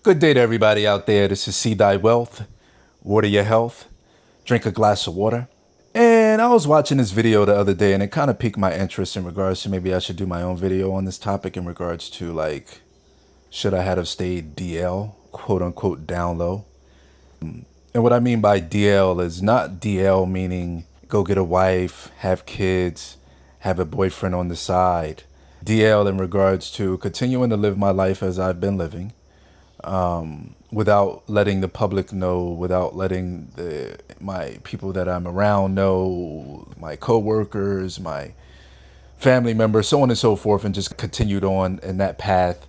Good day to everybody out there. This is See Thy Wealth, Water Your Health, Drink a Glass of Water. And I was watching this video the other day and it kind of piqued my interest in regards to maybe I should do my own video on this topic in regards to like, should I have stayed DL, quote unquote, down low? And what I mean by DL is not DL meaning go get a wife, have kids, have a boyfriend on the side. DL in regards to continuing to live my life as I've been living, without letting the public know, without letting my people that I'm around know, my coworkers, my family members, so on and so forth, and just continued on in that path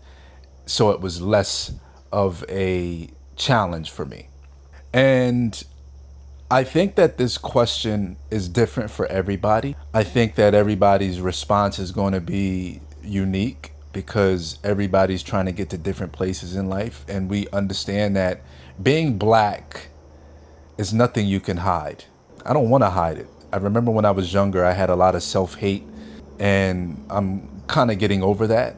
so it was less of a challenge for me. And I think that this question is different for everybody. I think that everybody's response is going to be unique because everybody's trying to get to different places in life. And we understand that being black is nothing you can hide. I don't want to hide it. I remember when I was younger, I had a lot of self-hate, and I'm kind of getting over that.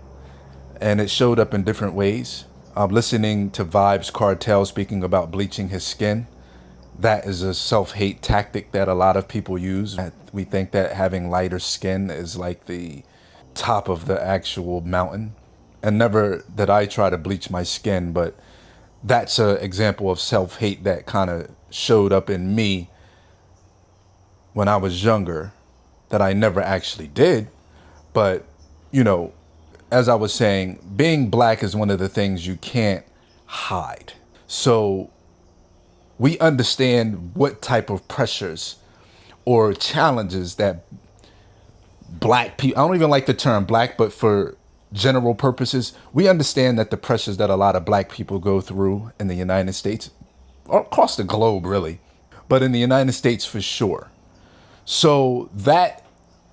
And it showed up in different ways. Listening to Vibes Cartel speaking about bleaching his skin. That is a self-hate tactic that a lot of people use. We think that having lighter skin is like the top of the actual mountain. And never did I try to bleach my skin, but that's an example of self-hate that kind of showed up in me when I was younger that I never actually did. But, you know, as I was saying, being black is one of the things you can't hide. So we understand what type of pressures or challenges that black people, I don't even like the term black, but for general purposes, we understand that the pressures that a lot of black people go through in the United States, or across the globe really, but in the United States for sure. So that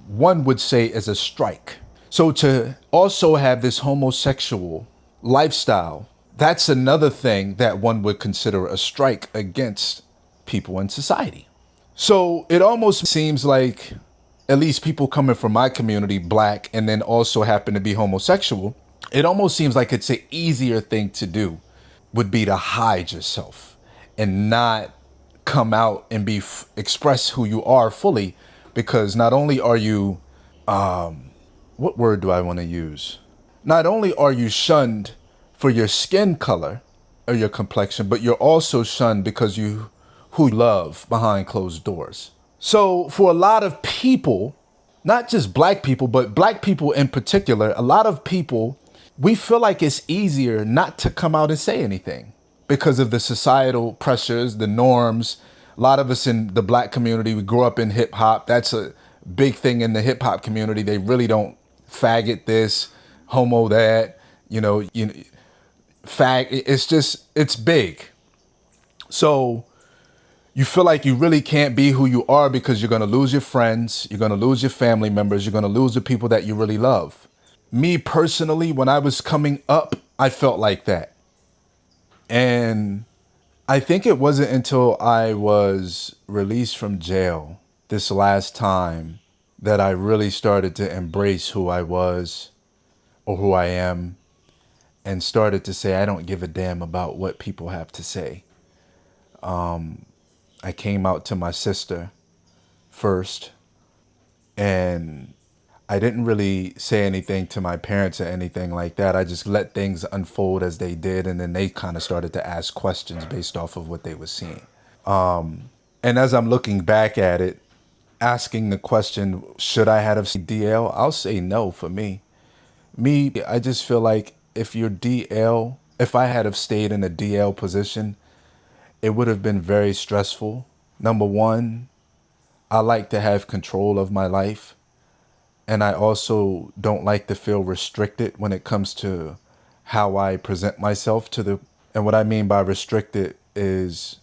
one would say is a strike. So to also have this homosexual lifestyle, that's another thing that one would consider a strike against people in society. So it almost seems like, at least people coming from my community, black, and then also happen to be homosexual, it almost seems like it's an easier thing to do would be to hide yourself and not come out and express who you are fully, because not only are you, what word do I want to use? Not only are you shunned for your skin color or your complexion, but you're also shunned because you who you love behind closed doors. So for a lot of people, not just black people, but black people in particular, a lot of people, we feel like it's easier not to come out and say anything because of the societal pressures, the norms. A lot of us in the black community, we grew up in hip hop. That's a big thing in the hip hop community. They really don't faggot this, homo that, it's just, it's big. So you feel like you really can't be who you are because you're going to lose your friends, you're going to lose your family members, you're going to lose the people that you really love. Me personally, when I was coming up, I felt like that. And I think it wasn't until I was released from jail this last time that I really started to embrace who I was or who I am and started to say, I don't give a damn about what people have to say. I came out to my sister first, and I didn't really say anything to my parents or anything like that. I just let things unfold as they did, and then they kind of started to ask questions based off of what they were seeing. And as I'm looking back at it, asking the question, should I have DL? I'll say no for me. I just feel like if you're DL, if I had have stayed in a DL position, it would have been very stressful. Number one, I like to have control of my life. And I also don't like to feel restricted when it comes to how I present myself and what I mean by restricted is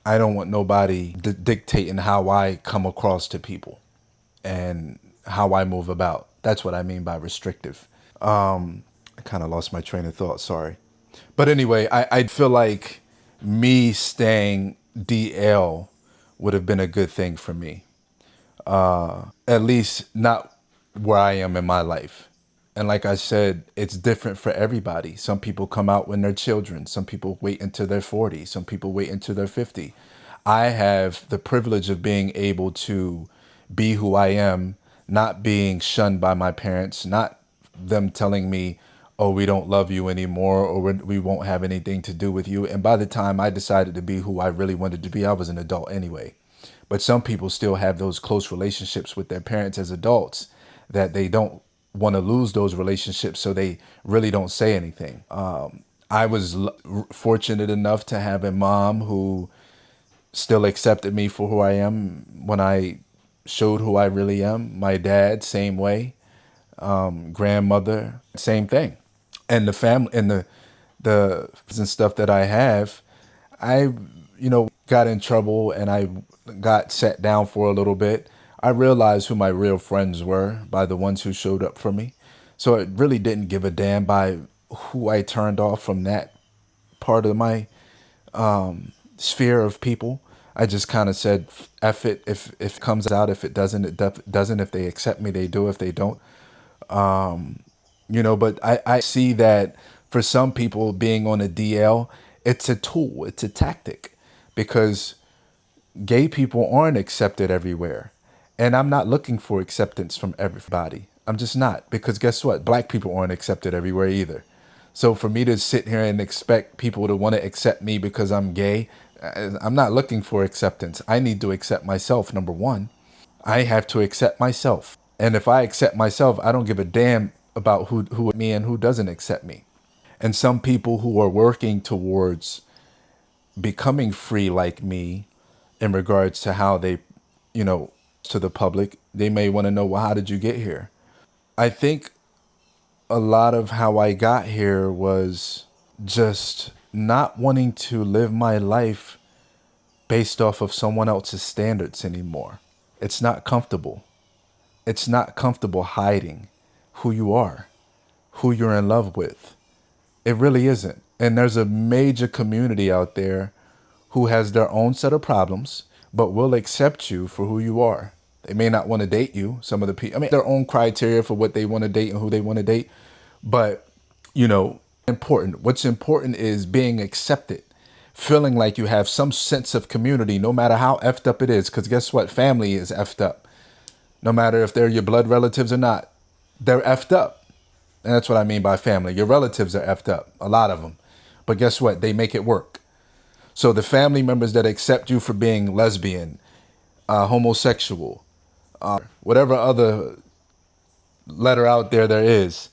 I don't want nobody dictating how I come across to people and how I move about. That's what I mean by restrictive. I kind of lost my train of thought, sorry. But anyway, I feel like me staying DL would have been a good thing for me. At least not where I am in my life. And like I said, it's different for everybody. Some people come out when they're children. Some people wait until they're 40. Some people wait until they're 50. I have the privilege of being able to be who I am, not being shunned by my parents, not them telling me, oh, we don't love you anymore, or we won't have anything to do with you. And by the time I decided to be who I really wanted to be, I was an adult anyway. But some people still have those close relationships with their parents as adults that they don't want to lose those relationships, so they really don't say anything. I was fortunate enough to have a mom who still accepted me for who I am when I showed who I really am. My dad, same way. Grandmother, same thing. And the family and the and stuff that I have, I got in trouble and I got set down for a little bit. I realized who my real friends were by the ones who showed up for me. So it really didn't give a damn by who I turned off from that part of my sphere of people. I just kind of said, F it. If it comes out, if it doesn't, doesn't. If they accept me, they do. If they don't, but I see that for some people being on a DL, it's a tool, it's a tactic, because gay people aren't accepted everywhere. And I'm not looking for acceptance from everybody. I'm just not, because guess what? Black people aren't accepted everywhere either. So for me to sit here and expect people to want to accept me because I'm gay, I'm not looking for acceptance. I need to accept myself, number one. I have to accept myself. And if I accept myself, I don't give a damn about who me and who doesn't accept me. And some people who are working towards becoming free like me in regards to how they, to the public, they may want to know, well, how did you get here? I think a lot of how I got here was just not wanting to live my life based off of someone else's standards anymore. It's not comfortable. It's not comfortable hiding who you are, who you're in love with. It really isn't. And there's a major community out there who has their own set of problems, but will accept you for who you are. They may not want to date you. Some of the people, their own criteria for what they want to date and who they want to date. But, important. What's important is being accepted, feeling like you have some sense of community, no matter how effed up it is. Because guess what? Family is effed up. No matter if they're your blood relatives or not, they're effed up. And that's what I mean by family. Your relatives are effed up, a lot of them. But guess what? They make it work. So the family members that accept you for being lesbian, homosexual, whatever other letter out there is,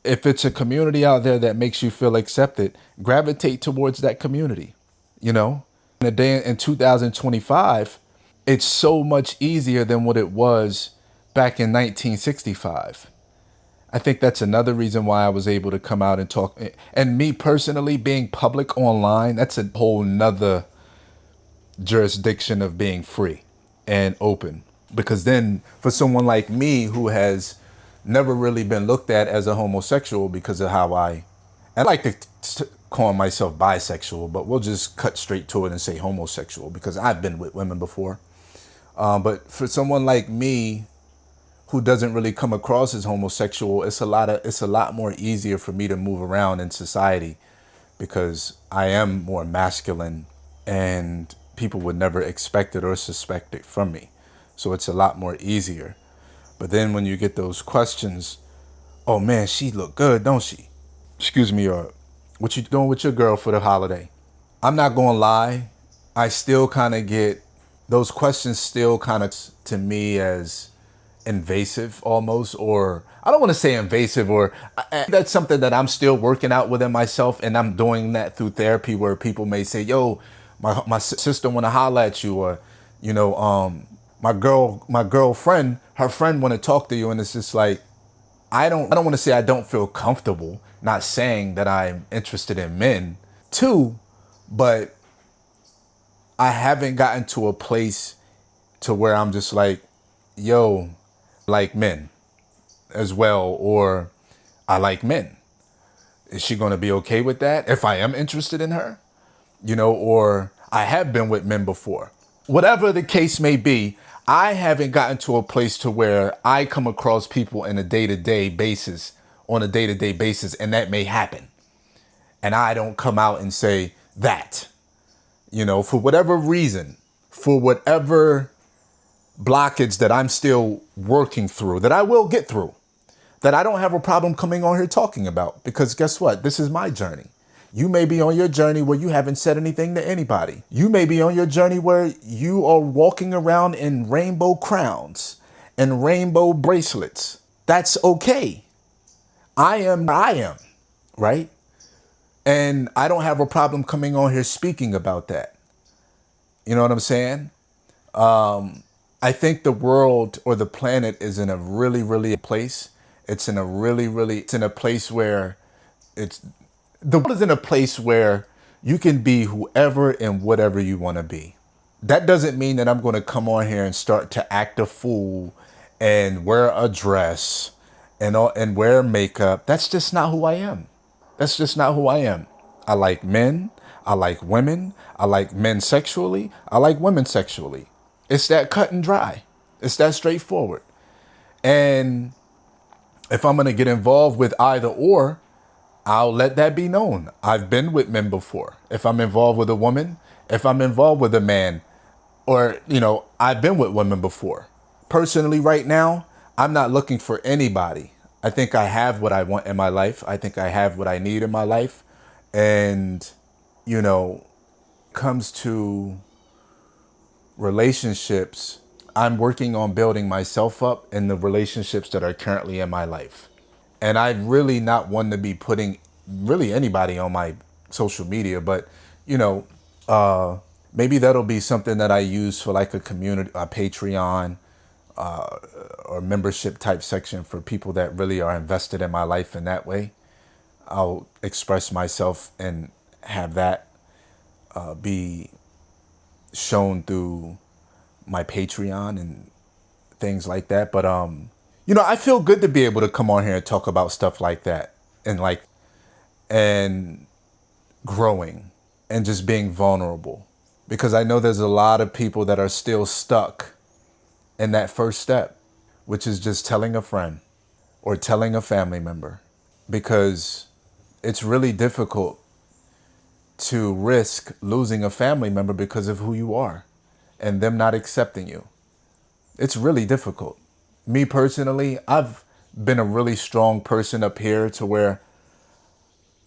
if it's a community out there that makes you feel accepted, gravitate towards that community. In a day in 2025, it's so much easier than what it was back in 1965. I think that's another reason why I was able to come out and talk. And me personally, being public online, that's a whole nother jurisdiction of being free and open. Because then for someone like me who has never really been looked at as a homosexual because of how I like to call myself bisexual, but we'll just cut straight to it and say homosexual because I've been with women before. But for someone like me who doesn't really come across as homosexual, it's a lot more easier for me to move around in society because I am more masculine and people would never expect it or suspect it from me. So it's a lot more easier. But then when you get those questions, oh man, she look good, don't she? Excuse me, or what you doing with your girl for the holiday? I'm not gonna lie, I still kind of get those questions still kind of to me as invasive almost, or I don't want to say invasive, or that's something that I'm still working out within myself, and I'm doing that through therapy where people may say, yo, my sister want to holler at you, or my girlfriend, her friend want to talk to you, and it's just like I don't want to say I don't feel comfortable, not saying that I'm interested in men too, but I haven't gotten to a place to where I'm just like, yo, like men as well, or I like men. Is she going to be okay with that if I am interested in her? Or I have been with men before. Whatever the case may be, I haven't gotten to a place to where I come across people in a day-to-day basis on a day-to-day basis, and that may happen. And I don't come out and say that, for whatever reason, for whatever blockage that I'm still working through, that I will get through, that I don't have a problem coming on here talking about, because guess what? This is my journey. You may be on your journey where you haven't said anything to anybody. You may be on your journey where you are walking around in rainbow crowns and rainbow bracelets. That's okay. I am, right? And I don't have a problem coming on here speaking about that. You know what I'm saying? I think the world or the planet is in a really, really place. It's in a really, really, it's in a place where the world is in a place where you can be whoever and whatever you want to be. That doesn't mean that I'm going to come on here and start to act a fool and wear a dress and wear makeup. That's just not who I am. That's just not who I am. I like men. I like women. I like men sexually. I like women sexually. It's that cut and dry. It's that straightforward. And if I'm going to get involved with either or, I'll let that be known. I've been with men before. If I'm involved with a woman, if I'm involved with a man, or, I've been with women before. Personally, right now, I'm not looking for anybody. I think I have what I want in my life. I think I have what I need in my life. And, comes to relationships, I'm working on building myself up in the relationships that are currently in my life. And I really not one to be putting really anybody on my social media, but, maybe that'll be something that I use for like a community, a Patreon, or membership type section for people that really are invested in my life in that way. I'll express myself and have that be shown through my Patreon and things like that. But, I feel good to be able to come on here and talk about stuff like that and growing and just being vulnerable, because I know there's a lot of people that are still stuck in that first step, which is just telling a friend or telling a family member, because it's really difficult to risk losing a family member because of who you are and them not accepting you. It's really difficult. Me personally, I've been a really strong person up here to where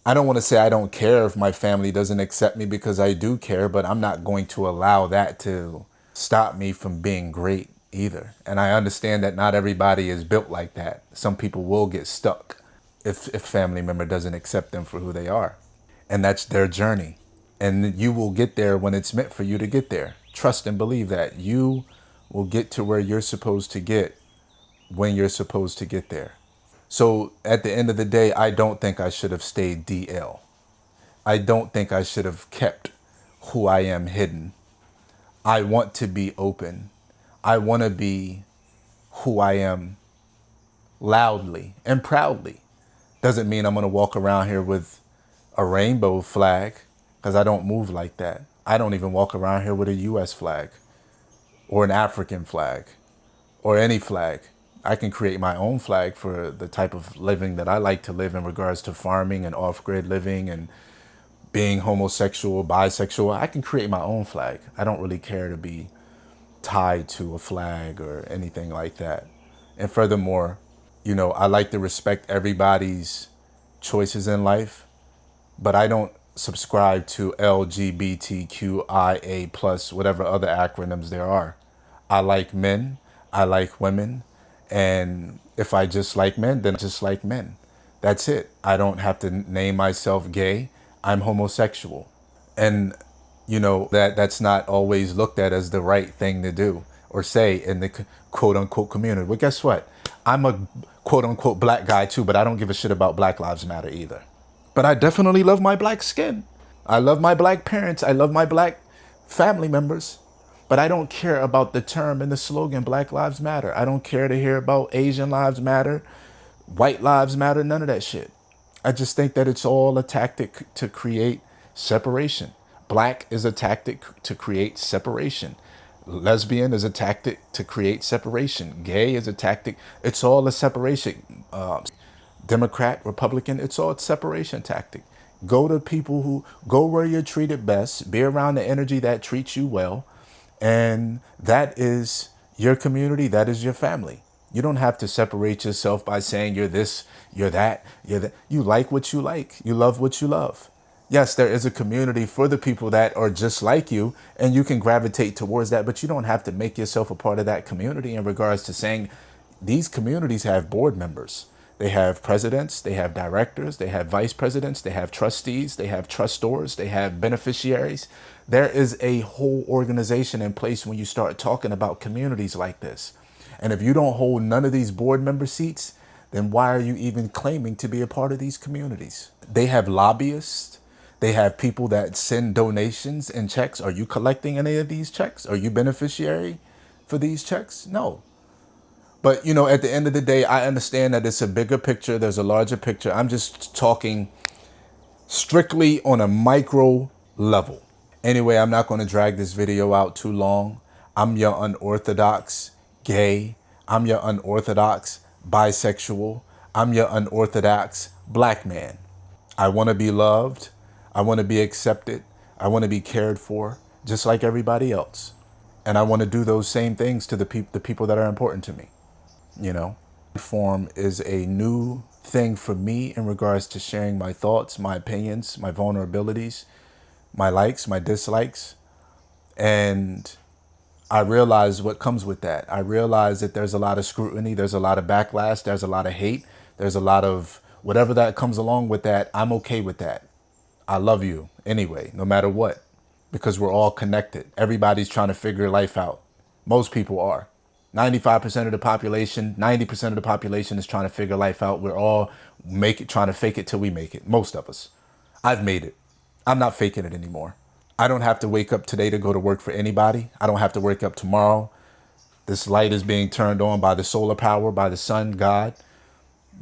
I don't want to say I don't care if my family doesn't accept me, because I do care, but I'm not going to allow that to stop me from being great either. And I understand that not everybody is built like that. Some people will get stuck if family member doesn't accept them for who they are. And that's their journey. And you will get there when it's meant for you to get there. Trust and believe that. You will get to where you're supposed to get when you're supposed to get there. So at the end of the day, I don't think I should have stayed DL. I don't think I should have kept who I am hidden. I want to be open. I want to be who I am loudly and proudly. Doesn't mean I'm going to walk around here with a rainbow flag, because I don't move like that. I don't even walk around here with a US flag or an African flag or any flag. I can create my own flag for the type of living that I like to live in regards to farming and off-grid living and being homosexual, bisexual. I can create my own flag. I don't really care to be tied to a flag or anything like that. And furthermore, I like to respect everybody's choices in life, but I don't subscribe to LGBTQIA plus, whatever other acronyms there are. I like men. I like women. And if I just like men, then I just like men. That's it. I don't have to name myself gay. I'm homosexual. And, that's not always looked at as the right thing to do or say in the quote unquote community. Well, guess what? I'm a quote unquote black guy too, but I don't give a shit about Black Lives Matter either. But I definitely love my black skin. I love my black parents. I love my black family members. But I don't care about the term and the slogan Black Lives Matter. I don't care to hear about Asian Lives Matter, White Lives Matter, none of that shit. I just think that it's all a tactic to create separation. Black is a tactic to create separation. Lesbian is a tactic to create separation. Gay is a tactic. It's all a separation. Democrat, Republican, it's all a separation tactic. Go to people who go where you're treated best, be around the energy that treats you well, and that is your community, that is your family. You don't have to separate yourself by saying you're this, you're that, you're that. You like what you like, you love what you love. Yes, there is a community for the people that are just like you, and you can gravitate towards that, but you don't have to make yourself a part of that community in regards to saying these communities have board members. They have presidents, they have directors, they have vice presidents, they have trustees, they have trustors, they have beneficiaries. There is a whole organization in place when you start talking about communities like this. And if you don't hold none of these board member seats, then why are you even claiming to be a part of these communities? They have lobbyists. They have people that send donations and checks. Are you collecting any of these checks? Are you beneficiary for these checks? No. But, at the end of the day, I understand that it's a bigger picture. There's a larger picture. I'm just talking strictly on a micro level. Anyway, I'm not going to drag this video out too long. I'm your unorthodox gay. I'm your unorthodox bisexual. I'm your unorthodox black man. I want to be loved. I want to be accepted. I want to be cared for, just like everybody else. And I want to do those same things to the people that are important to me. Form is a new thing for me in regards to sharing my thoughts, my opinions, my vulnerabilities, my likes, my dislikes. And I realize what comes with that. I realize that there's a lot of scrutiny, there's a lot of backlash, there's a lot of hate, there's a lot of whatever that comes along with that. I'm okay with that. I love you anyway, no matter what, because we're all connected. Everybody's trying to figure life out. Most people are. 95% of the population, 90% of the population is trying to figure life out. We're all trying to fake it till we make it. Most of us. I've made it. I'm not faking it anymore. I don't have to wake up today to go to work for anybody. I don't have to wake up tomorrow. This light is being turned on by the solar power, by the sun, God.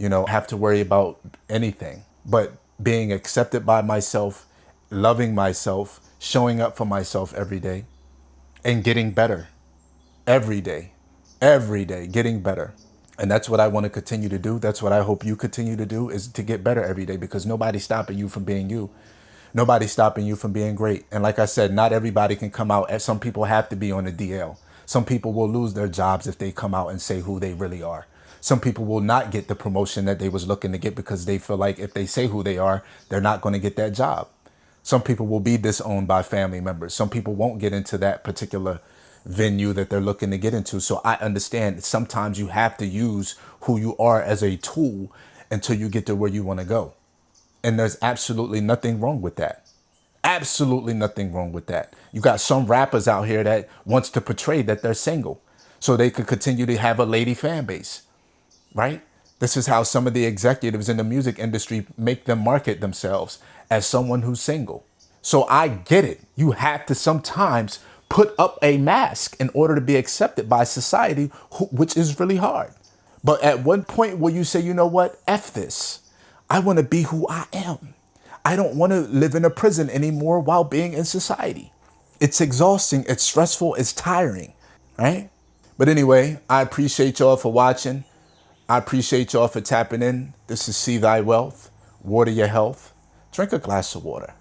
Have to worry about anything. But being accepted by myself, loving myself, showing up for myself every day, and getting better every day, getting better. And that's what I want to continue to do. That's what I hope you continue to do, is to get better every day, because nobody's stopping you from being you. Nobody's stopping you from being great. And like I said, not everybody can come out. Some people have to be on the DL. Some people will lose their jobs if they come out and say who they really are. Some people will not get the promotion that they was looking to get because they feel like if they say who they are, they're not going to get that job. Some people will be disowned by family members. Some people won't get into that particular venue that they're looking to get into. So I understand sometimes you have to use who you are as a tool until you get to where you want to go. And there's absolutely nothing wrong with that. Absolutely nothing wrong with that. You got some rappers out here that wants to portray that they're single so they could continue to have a lady fan base, right? This is how some of the executives in the music industry make them market themselves as someone who's single. So I get it. You have to sometimes put up a mask in order to be accepted by society, which is really hard. But at one point where you say, you know what, F this. I want to be who I am. I don't want to live in a prison anymore while being in society. It's exhausting, it's stressful, it's tiring, right? But anyway, I appreciate y'all for watching. I appreciate y'all for tapping in. This is See Thy Wealth, water your health. Drink a glass of water.